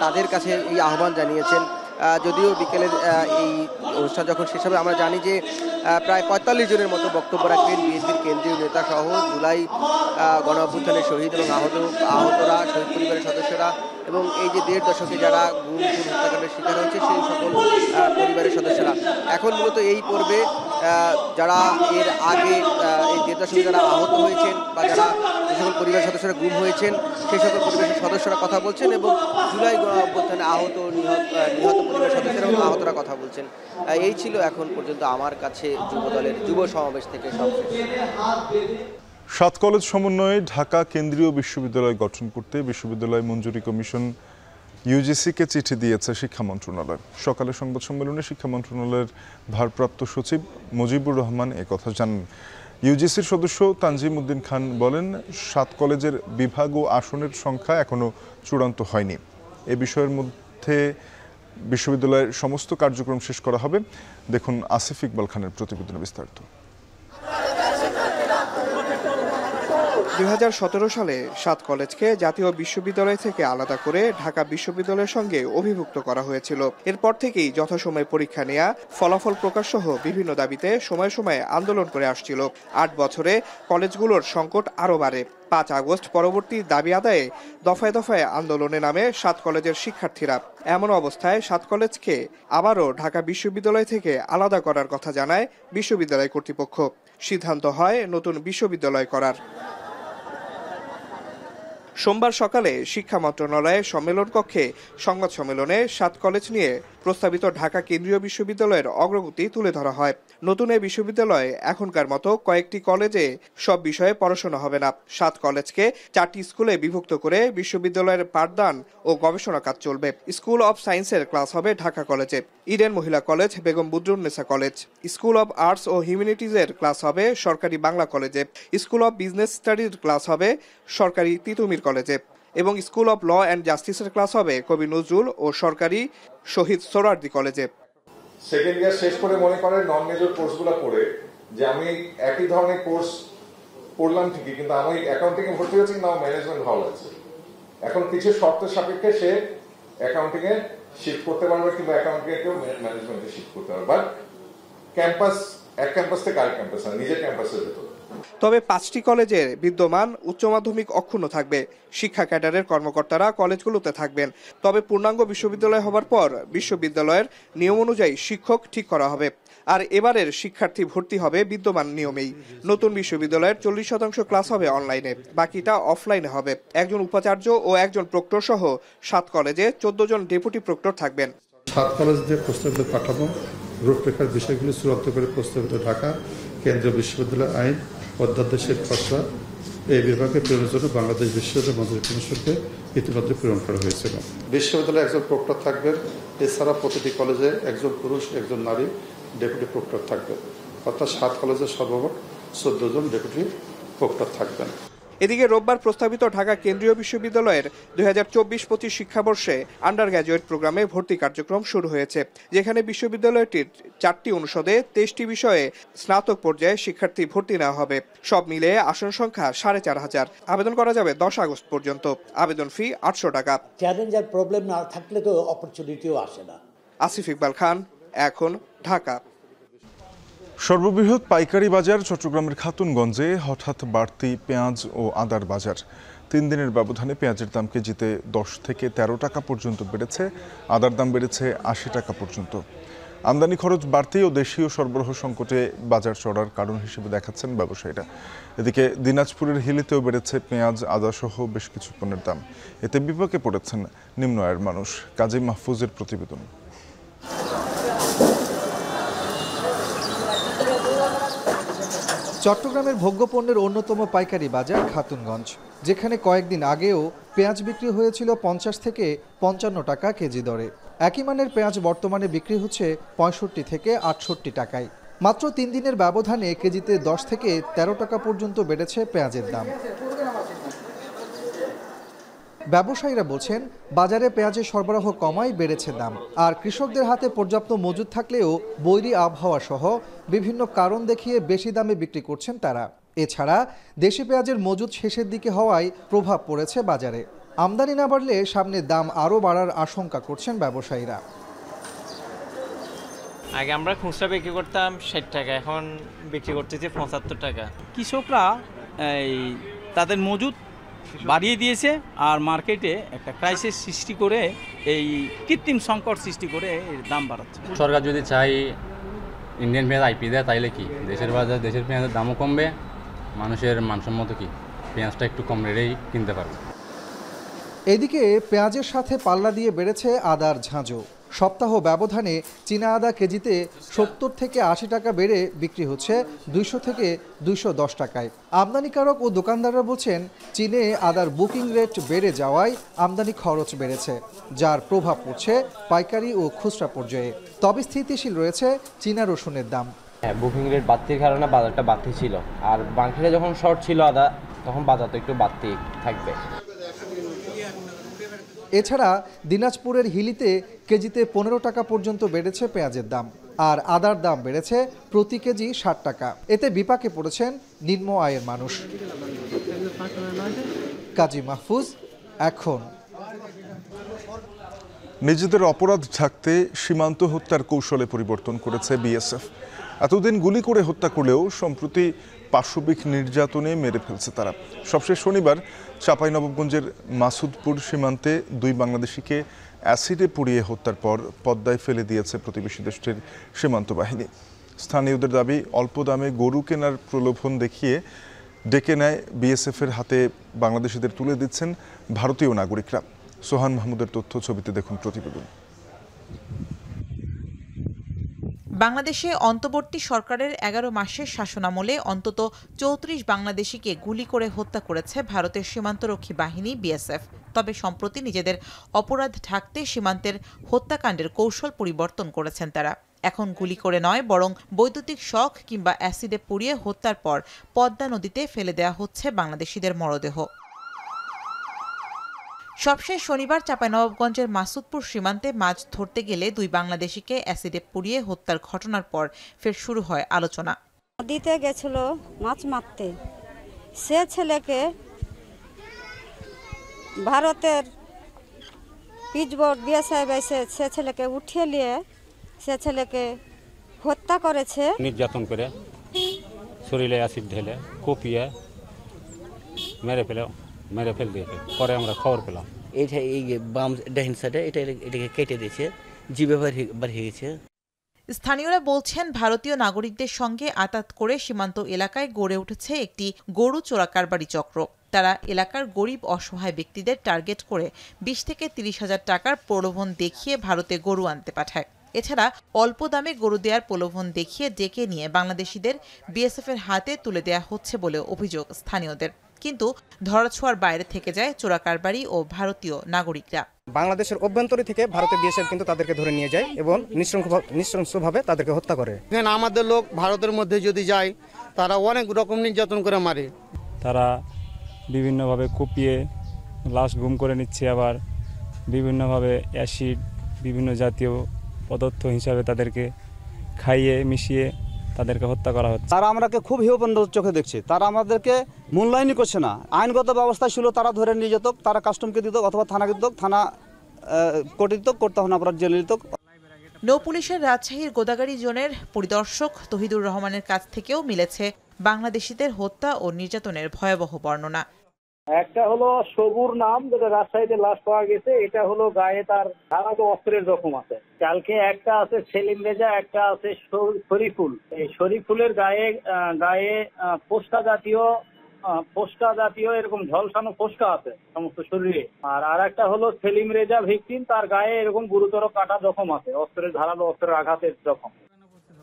তাদের কাছে এই আহ্বান জানিয়েছেন। যদিও বিকেলের এই অনুষ্ঠান যখন শেষ হবে আমরা জানি যে প্রায় 45 জনের মতো বক্তব্য রাখবেন বিএনপির কেন্দ্রীয় নেতা সহ জুলাই গণ অভ্যুত্থানের শহীদ এবং আহতরা, শহীদ পরিবারের সদস্যরা এবং এই যে 1.5 দশকে যারা গুম খুন হত্যাকাণ্ডের শিকার হয়েছে সেই সকল পরিবারের সদস্যরা। এখন মূলত এই পর্বে যারা এর আগে এই 1.5 দশকে যারা আহত হয়েছেন বা যারা যে সকল পরিবারের সদস্যরা গুম হয়েছেন সেই সকল পরিবারের সদস্যরা কথা বলছেন এবং জুলাই গণ অভ্যুত্থানে আহত নিহত পরিবারের সদস্যরা এবং আহতরা কথা বলছেন। এই ছিল এখন পর্যন্ত আমার কাছে যুবদলের যুব সমাবেশ থেকে সবশেষ। 7 কলেজ সমন্বয়ে ঢাকা কেন্দ্রীয় বিশ্ববিদ্যালয় গঠন করতে বিশ্ববিদ্যালয় মঞ্জুরি কমিশন ইউজিসিকে চিঠি দিয়েছে শিক্ষা মন্ত্রণালয়। সকালে সংবাদ সম্মেলনে শিক্ষা মন্ত্রণালয়ের ভারপ্রাপ্ত সচিব মুজিবুর রহমান একথা জানান। ইউজিসির সদস্য তানজিম উদ্দিন খান বলেন, 7 কলেজের বিভাগ ও আসনের সংখ্যা এখনও চূড়ান্ত হয়নি। এ বিষয়ের মধ্যে বিশ্ববিদ্যালয়ের সমস্ত কার্যক্রম শেষ করা হবে। দেখুন আসিফ ইকবাল খানের প্রতিবেদনে বিস্তারিত। 2017 সালে 7 কলেজকে জাতীয় বিশ্ববিদ্যালয় থেকে আলাদা করে ঢাকা বিশ্ববিদ্যালয়ের সঙ্গে অভিভুক্ত করা হয়েছিল। এরপর থেকেই যথাসময়ে পরীক্ষা নেওয়া, ফলাফল প্রকাশ সহ বিভিন্ন দাবিতে সময়ে সময়ে আন্দোলন করে আসছিল। 8 বছরে কলেজগুলোর সংকট আরও বাড়ে। 5 আগস্ট পরবর্তী দাবি আদায়ে দফায় দফায় আন্দোলনে নামে 7 কলেজের শিক্ষার্থীরা। এমন অবস্থায় 7 কলেজকে আবারও ঢাকা বিশ্ববিদ্যালয় থেকে আলাদা করার কথা জানায় বিশ্ববিদ্যালয় কর্তৃপক্ষ। সিদ্ধান্ত হয় নতুন বিশ্ববিদ্যালয় করার। সোমবার সকালে শিক্ষা মন্ত্রণালয়ের সম্মেলন কক্ষে সংবাদ সম্মেলনে 7 কলেজ নিয়ে প্রস্তাবিত ঢাকা কেন্দ্রীয় বিশ্ববিদ্যালয়ের অগ্রগতি তুলে ধরা হয়। নতুন এই বিশ্ববিদ্যালয়ে এখনকার মতো কয়েকটি কলেজে সব বিষয়ে পড়াশোনা হবে না। 7 কলেজকে 4টি স্কুলে বিভক্ত করে বিশ্ববিদ্যালয়ের পাঠদান ও গবেষণা কাজ চলবে। স্কুল অব সায়েন্সের ক্লাস হবে ঢাকা কলেজে, ইডেন মহিলা college, Begum Badrunnesa college. School of arts ও হিউম্যানিটিজের ক্লাস হবে সরকারি বাংলা কলেজে। স্কুল অব বিজনেস স্টাডির ক্লাস হবে সরকারি তিতুমির কলেজে এবং স্কুল অব ল অ্যান্ড জাস্টিসের ক্লাস হবে কবি নজরুল ও সরকারি শহীদ সোহরাওয়ার্দী কলেজে। সেকেন্ড ইয়ার শেষ করে মনে করে নন মেজর কোর্সগুলো পড়ে যে আমি একই ধরনের কোর্স পড়লাম ঠিকই, কিন্তু আমি অ্যাকাউন্টিং এ ভর্তি হয়েছি, নাও ম্যানেজমেন্ট ভালো আছে। এখন কিছু শর্তের সাপেক্ষে সে অ্যাকাউন্টিং এ শিফট করতে পারবে কিংবা অ্যাকাউন্টিং এ কেউ ম্যানেজমেন্টে শিফট করতে পারবে, বাট ক্যাম্পাস এক ক্যাম্পাস থেকে আরেক ক্যাম্পাস না, নিজের ক্যাম্পাসের ভেতর। তবে 5টি কলেজের বিদ্যমান উচ্চ মাধ্যমিক অক্ষুণ্ণ থাকবে। শিক্ষা ক্যাডারের কর্মকর্তারা কলেজগুলোতে থাকবেন। তবে পূর্ণাঙ্গ বিশ্ববিদ্যালয় হবার পর বিশ্ববিদ্যালয়ের নিয়ম অনুযায়ী শিক্ষক ঠিক করা হবে। আর এবারের শিক্ষার্থী ভর্তি হবে বিদ্যমান নিয়মেই। নতুন বিশ্ববিদ্যালয়ের 40% ক্লাস হবে অনলাইনে, বাকিটা অফলাইনে হবে। একজন উপাচার্য ও একজন প্রক্টর সহ 7 কলেজে 14 জন ডেপুটি প্রক্টর থাকবেন। 7 কলেজের প্রস্তাবিত কাঠামো রূপরেখার বিষয়গুলি চূড়ান্ত করে প্রস্তাবিত ঢাকা কেন্দ্রীয় বিশ্ববিদ্যালয় আইন অধ্যাদেশের খসড়া এই বিভাগে প্রেরণের জন্য বাংলাদেশ বিশ্ববিদ্যালয় মঞ্জুরি কমিশনকে ইতিমধ্যে প্রেরণ করা হয়েছিল। বিশ্ববিদ্যালয়ে একজন প্রক্টর থাকবেন। এছাড়া প্রতিটি কলেজে একজন পুরুষ একজন নারী ডেপুটি প্রক্টর থাকবেন। অর্থাৎ 7 কলেজের সর্বমোট 14 জন ডেপুটি প্রক্টর থাকবেন। এদিকে রোববার প্রস্তাবিত ঢাকা কেন্দ্রীয় বিশ্ববিদ্যালয়ের 2024-25 শিক্ষাবর্ষে আন্ডার গ্র্যাজুয়েট প্রোগ্রামে ভর্তি কার্যক্রম শুরু হয়েছে, যেখানে বিশ্ববিদ্যালয়টির 4টি অনুষদে 23টি বিষয়ে স্নাতক পর্যায়ে শিক্ষার্থী ভর্তি নেওয়া হবে। সব মিলে আসন সংখ্যা 4500। আবেদন করা যাবে 10 আগস্ট পর্যন্ত। আবেদন ফি 800 টাকা। চ্যালেঞ্জ আর প্রবলেম না থাকলে তো অপরচুনিটিও আসে না। আসিফ ইকবাল খান, এখন, ঢাকা। সর্ববৃহৎ পাইকারি বাজার চট্টগ্রামের খাতুনগঞ্জে হঠাৎ বাড়তি পেঁয়াজ ও আদার বাজার। 3 দিনের ব্যবধানে পেঁয়াজের দাম কেজিতে 10 থেকে 13 টাকা পর্যন্ত বেড়েছে, আদার দাম বেড়েছে 80 টাকা পর্যন্ত। আমদানি খরচ বাড়তি ও দেশীয় সরবরাহ সংকটে বাজার চড়ার কারণ হিসেবে দেখাচ্ছেন ব্যবসায়ীরা। এদিকে দিনাজপুরের হিলিতেও বেড়েছে পেঁয়াজ, আদা সহ বেশ কিছু পণ্যের দাম। এতে বিপাকে পড়েছেন নিম্ন আয়ের মানুষ। কাজী মাহফুজের প্রতিবেদন। চট্টগ্রামের ভোগ্যপণ্যের অন্যতম পাইকারি বাজার খাতুনগঞ্জ, যেখানে কয়েকদিন আগেও পেঁয়াজ বিক্রি হয়েছিল 50 থেকে 55 টাকা কেজি দরে। একই মানের পেঁয়াজ বর্তমানে বিক্রি হচ্ছে 65 থেকে 68 টাকায়। মাত্র 3 দিনের ব্যবধানে কেজিতে 10 থেকে 13 টাকা পর্যন্ত বেড়েছে পেঁয়াজের দাম। ব্যবসায়ীরা বলছেন, বাজারে পেঁয়াজের সরবরাহ কমায় বেড়েছে দাম। আর কৃষকদের হাতে পর্যাপ্ত মজুদ থাকলেও বৈরী আবহাওয়া সহ বিভিন্ন কারণ দেখিয়ে বেশি দামে বিক্রি করছেন তারা। এছাড়া দেশি পেঁয়াজের মজুদ শেষের দিকে হওয়ায় প্রভাব পড়েছে বাজারে। আমদানি না বাড়লে সামনে দাম আরও বাড়ার আশঙ্কা করছেন ব্যবসায়ীরা। আগে আমরা খুচরা বিক্রি করতাম 60 টাকা, এখন বিক্রি করতেছি 75 টাকা। কৃষকরা তাদের মজুদ বাড়িয়ে দিয়েছে, আর মার্কেটে একটা ক্রাইসিস সৃষ্টি করে এই কৃত্রিম সংকট সৃষ্টি করে এর দাম বাড়াচ্ছে। সরকার যদি চাই ইন্ডিয়ান পেঁয়াজ আইপি দেয় তাইলে কি দেশের বাজার, দেশের পেঁয়াজের দামও কমবে, মানুষের মানসম্মত কি পেঁয়াজটা একটু কম রেটেই কিনতে পারবে। এদিকে পেঁয়াজের সাথে পাল্লা দিয়ে বেড়েছে আদার ঝাঁঝও। সপ্তাহ ব্যবধানে চীনা আদা কেজিতে 70 থেকে 80 টাকা বেড়ে বিক্রি হচ্ছে 200 থেকে 210 টাকায়। আমদানিকারক ও দোকানদাররা বলছেন, চীনে আদার বুকিং রেট বেড়ে যাওয়ায় আমদানি খরচ বেড়েছে, যার প্রভাব পড়ছে পাইকারি ও খুচরা পর্যায়ে। তবে স্থিতিশীল রয়েছে চীনা রসুনের দাম। হ্যাঁ, বুকিং রেট বাড়তির কারণে বাজারটা বাড়তি ছিল, আর বাংলাদেশে যখন শর্ট ছিল আদা, তখন বাজার তো একটু বাড়তি থাকবে। এছাড়া দিনাজপুরের হিলিতে কেজিতে 15 টাকা পর্যন্ত বেড়েছে পেঁয়াজের দাম, আর আদার দাম বেড়েছে প্রতি কেজি 60 টাকা। এতে বিপাকে পড়েছেন নিম্ন আয়ের মানুষ। কাজী মাহফুজ, এখন। নিজেদের অপরাধ ঢাকতে সীমান্ত হত্যার কৌশলে পরিবর্তন করেছে বিএসএফ। এতদিন গুলি করে হত্যা করলেও সম্প্রতি পাশবিক নির্যাতনে মেরে ফেলছে তারা। সবশেষ শনিবার চাঁপাইনবাবগঞ্জের মাসুদপুর সীমান্তে 2 বাংলাদেশিকে অ্যাসিডে পুড়িয়ে হত্যার পর পদ্মায় ফেলে দিয়েছে প্রতিবেশী দেশটির সীমান্ত বাহিনী। স্থানীয়দের দাবি, অল্প দামে গরু কেনার প্রলোভন দেখিয়ে ডেকে নেয় বিএসএফের হাতে বাংলাদেশিদের তুলে দিচ্ছেন ভারতীয় নাগরিকরা। সোহান মাহমুদের তথ্য, ছবিতে দেখুন প্রতিবেদন। বাংলাদেশে অন্তর্বর্তী সরকারের 11 মাসের শাসনামলে অন্তত 34 বাংলাদেশিকে গুলি করে হত্যা করেছে ভারতের সীমান্তরক্ষী বাহিনী বিএসএফ। তবে সম্প্রতি নিজেদের অপরাধ ঢাকতে সীমান্তের হত্যাকাণ্ডের কৌশল পরিবর্তন করেছেন তারা। এখন গুলি করে নয়, বরং বৈদ্যুতিক শক কিংবা অ্যাসিডে পুড়িয়ে হত্যার পর পদ্মা নদীতে ফেলে দেওয়া হচ্ছে বাংলাদেশিদের মরদেহ। সবশেষ শনিবার চাঁপাইনবাবগঞ্জের মাসুদপুর সীমান্তে মাছ ধরতে গেলে 2 বাংলাদেশিকে অ্যাসিডে পুড়িয়ে হত্যার ঘটনার পর ফের শুরু হয় আলোচনা। নদীতে গেছিল মাছ মারতে, সে ছেলেকে ভারতের পিচবোর্ড বিএসএফ এসে সে ছেলেকে উঠিয়ে নিয়ে সে ছেলেকে হত্যা করেছে। নির্যাতন করে শরীরে অ্যাসিড ঢেলে কুপিয়ে মেরে ফেল দিয়েছে। পরে আমরা খবর পেলাম এটা এই বাম ডাইন সাইডে এটাকে কেটে দিয়েছে, জিভে বার হয়ে গেছে। স্থানীয়রা বলছেন, ভারতীয় নাগরিকদের সঙ্গে আতাত করে সীমান্ত এলাকায় গড়ে উঠেছে একটি গরু চোরাকারবারি চক্র। তারা এলাকার গরিব অসহায় ব্যক্তিদের টার্গেট করে 20 থেকে 30 হাজার টাকার প্রলোভন দেখিয়ে ভারতে গরু আনতে পাঠায়। এছাড়া অল্প দামে গরু দেওয়ার প্রলোভন দেখিয়ে ডেকে নিয়ে বাংলাদেশিদের বিএসএফের হাতে তুলে দেওয়া হচ্ছে বলে অভিযোগ স্থানীয়দের। কিন্তু ধরাছোঁয়ার বাইরে থেকে যায় চোরাকারবারি ও ভারতীয় নাগরিকরা। বাংলাদেশের অভ্যন্তরে থেকে ভারতের বিএসএফ কিন্তু তাদেরকে ধরে নিয়ে যায় এবং নৃশংসভাবে তাদেরকে হত্যা করে। আমাদের লোক ভারতের মধ্যে যদি যায়, তারা অনেক রকম নির্যাতন করে মারে। তারা বিভিন্নভাবে কুপিয়ে লাশ গুম করে নিচ্ছে, আবার বিভিন্নভাবে অ্যাসিড, বিভিন্ন জাতীয় পদার্থ হিসাবে তাদেরকে খাইয়ে মিশিয়ে তাদেরকে হত্যা করা হচ্ছে। তারা আমাকে খুব হেয়পণ্য চোখে দেখছে, তারা আমাদেরকে মূল্যায়নই করছে না। আইনগত ব্যবস্থা ছিল, তারা ধরে নিয়ে যেত, তারা কাস্টমকে দিত অথবা থানাকে দিত, থানা কোর্টে দিত, কোর্ট তখন অপরাধ জেলে দিত। নৌপুলিশের রাজশাহীর গোদাগাড়ী জোনের পরিদর্শক তহিদুর রহমানের কাছ থেকেও মিলেছে বাংলাদেশিদের হত্যা ও নির্যাতনের ভয়াবহ বর্ণনা। একটা হলো সবুর নাম, যেটা রাজশাহীতে লাশ পাওয়া গেছে, এটা হলো গায়ে তার ধারালো অস্ত্রের জখম আছে। কালকে একটা আছে সেলিম রেজা, একটা আছে শরীফুল। এই শরীফুলের গায়ে ফোস্কা জাতীয় এরকম ঝলসানো ফোস্কা আছে সমস্ত শরীরে। আর একটা হলো সেলিম রেজা ভিকটিম, তার গায়ে এরকম গুরুতর কাটা জখম আছে, ধারালো অস্ত্রের আঘাতের জখম।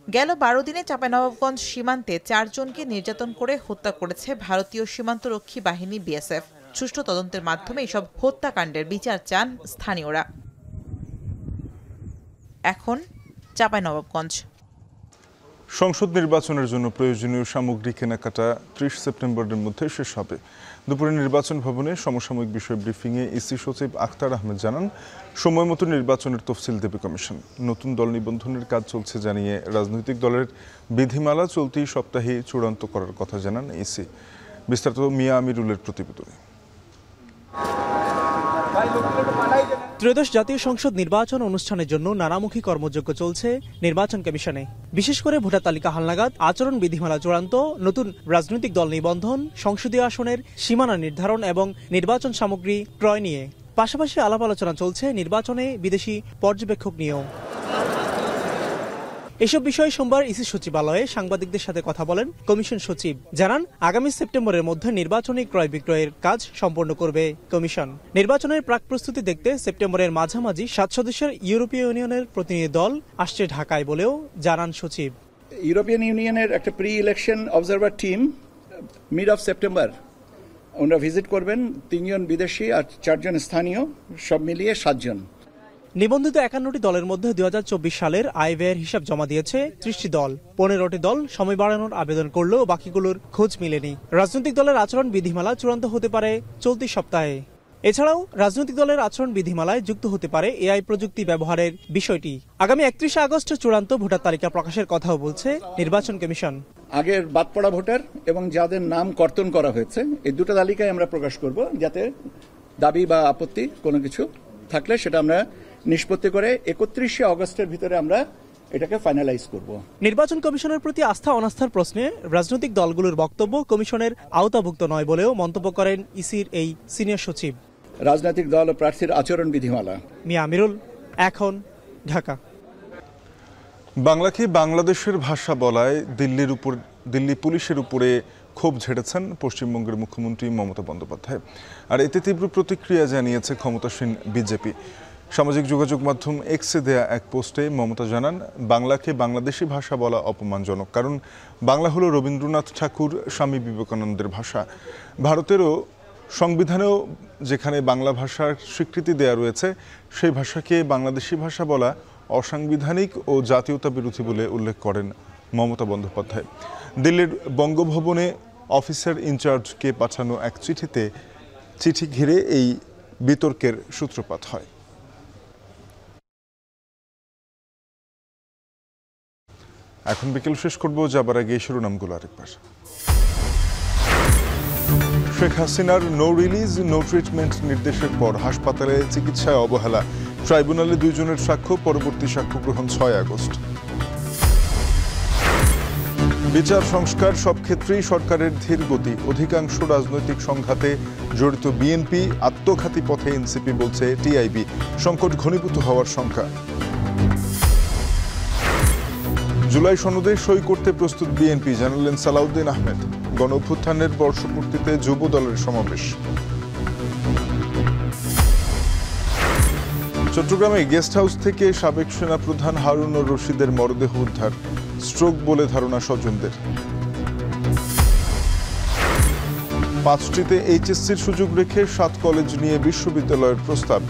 গেল 12 দিনে চাঁপাইনবাবগঞ্জ সীমান্তে 4 জনকে নির্যাতন করে হত্যা করেছে ভারতীয় সীমান্তরক্ষী বাহিনী বিএসএফ। সুষ্ঠু তদন্তের মাধ্যমে এসব হত্যাকাণ্ডের বিচার চান স্থানীয়রা। এখন চাঁপাইনবাবগঞ্জ। সংসদ নির্বাচনের জন্য প্রয়োজনীয় সামগ্রী কেনাকাটা 30 সেপ্টেম্বরের মধ্যে শেষ হবে। দুপুরে নির্বাচন ভবনে সমসাময়িক বিষয় ব্রিফিংয়ে ইসি সচিব আখতার আহমেদ জানান, সময় মতো নির্বাচনের তফসিল দেবে কমিশন। নতুন দল নিবন্ধনের কাজ চলছে জানিয়ে রাজনৈতিক দলের বিধিমালা চলতি সপ্তাহে চূড়ান্ত করার কথা জানান ইসি। বিস্তারিত মিয়া আমিরুলের প্রতিবেদনে। ত্রয়োদশ জাতীয় সংসদ নির্বাচন অনুষ্ঠানের জন্য নানামুখী কর্মযজ্ঞ চলছে নির্বাচন কমিশনে। বিশেষ করে ভোটার তালিকা হালনাগাদ, আচরণ বিধিমালা চূড়ান্ত, নতুন রাজনৈতিক দল নিবন্ধন, সংসদীয় আসনের সীমানা নির্ধারণ এবং নির্বাচন সামগ্রী ক্রয় নিয়ে। পাশাপাশি আলাপ আলোচনা চলছে নির্বাচনে বিদেশি পর্যবেক্ষক নিয়েও। এসব বিষয়ে সোমবার ইসি সচিবালয়ে সাংবাদিকদের সাথে কথা বলেন কমিশন সচিব। জানান, আগামী সেপ্টেম্বরের মধ্যে নির্বাচনী ক্রয় বিক্রয়ের কাজ সম্পন্ন করবে কমিশন। নির্বাচনের প্রাক প্রস্তুতি দেখতে সেপ্টেম্বরের মাঝামাঝি 7 সদস্যের ইউরোপীয় ইউনিয়নের প্রতিনিধি দল আসছে ঢাকায় বলেও জানান সচিব। ইউরোপিয়ান ইউনিয়নের একটা pre election observer team mid of September ওনারা ভিজিট করবেন। 3 জন বিদেশি আর 4 জন স্থানীয়, সব মিলিয়ে 7 জন। নিবন্ধিত 51টি দলের মধ্যে 2024 সালের আয় ব্যয়ের হিসাব জমা দিয়েছে 30টি দল। 15টি দল সময় বাড়ানোর আবেদন করলেও বাকিগুলোর খোঁজ মেলেনি। রাজনৈতিক দলের আচরণ বিধিমালা চূড়ান্ত হতে পারে চলতি সপ্তাহে। এছাড়াও রাজনৈতিক দলের আচরণ বিধিমালায় যুক্ত হতে পারে এআই প্রযুক্তি ব্যবহারের বিষয়টি। আগামী 31 আগস্ট চূড়ান্ত ভোটার তালিকা প্রকাশের কথাও বলছে নির্বাচন কমিশন। আগের বাদ পড়া ভোটার এবং যাদের নাম কর্তন করা হয়েছে, এই দুটো তালিকায় আমরা প্রকাশ করব, যাতে দাবি বা আপত্তি কোনো কিছু থাকলে সেটা আমরা নিষ্পত্তি করে 31 আগস্টের ভিতরে আমরা এটাকে ফাইনালাইজ করব। নির্বাচন কমিশনের প্রতি আস্থা অনাস্থার প্রশ্নে রাজনৈতিক দলগুলোর বক্তব্য কমিশনের আওতাভুক্ত নয় বলেও মন্তব্য করেন ইসির এই সিনিয়র সচিব। রাজনৈতিক দল ও প্রার্থীর আচরণ বিধিমালা। মিয়া আমিরুল, এখন, ঢাকা। বাংলাকে বাংলাদেশের ভাষা বলায় দিল্লি পুলিশের উপরে ক্ষোভ ঝেড়েছেন পশ্চিমবঙ্গের মুখ্যমন্ত্রী মমতা বন্দ্যোপাধ্যায়। আর এতে তীব্র প্রতিক্রিয়া জানিয়েছে ক্ষমতাসীন বিজেপি। সামাজিক যোগাযোগ মাধ্যম এক্সে দেয়া এক পোস্টে মমতা জানান, বাংলাকে বাংলাদেশি ভাষা বলা অপমানজনক, কারণ বাংলা হলো রবীন্দ্রনাথ ঠাকুর, স্বামী বিবেকানন্দের ভাষা। ভারতেরও সংবিধানেও যেখানে বাংলা ভাষার স্বীকৃতি দেয়া রয়েছে, সেই ভাষাকে বাংলাদেশি ভাষা বলা অসাংবিধানিক ও জাতীয়তা বিরোধী বলে উল্লেখ করেন মমতা বন্দ্যোপাধ্যায়। দিল্লির বঙ্গভবনে অফিসার ইনচার্জকে পাঠানো এক চিঠি ঘিরে এই বিতর্কের সূত্রপাত হয়। এখন বিকেল শেষ করব, যাবার আগে শিরোনামগুলো আরেকবার। শেখ হাসিনার নো রিলিজ নো ট্রিটমেন্ট নির্দেশের পর হাসপাতালে চিকিৎসায় অবহেলা, ট্রাইব্যুনালে 2 জনের সাক্ষ্য, পরবর্তী সাক্ষ্য গ্রহণ 6 আগস্ট। বিচার সংস্কার সব ক্ষেত্রেই সরকারের ধীর গতি, অধিকাংশ রাজনৈতিক সংঘাতে জড়িত বিএনপি, আত্মঘাতী পথে এনসিপি বলছে টিআইবি, সংকট ঘনীভূত হওয়ার শঙ্কা। জুলাই সনদে সই করতে প্রস্তুত বিএনপি, জানালেন সালাউদ্দিন আহমেদ। গণঅভ্যুত্থানের বর্ষপূর্তিতে যুব দলের সমাবেশ। চট্টগ্রামে গেস্ট হাউস থেকে সাবেক সেনাপ্রধান হারুনুর রশিদের মরদেহ উদ্ধার, স্ট্রোক বলে ধারণা স্বজনদের। 5টিতে এইচএসসির সুযোগ রেখে 7 কলেজ নিয়ে বিশ্ববিদ্যালয়ের প্রস্তাব,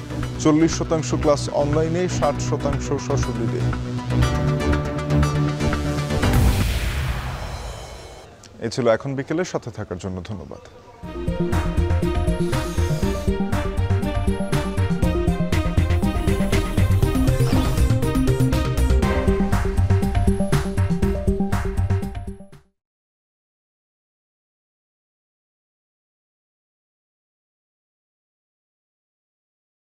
40% ক্লাস অনলাইনে, 60% সশরীরে। এ ছিল এখন বিকেলের সাথে থাকার জন্য ধন্যবাদ।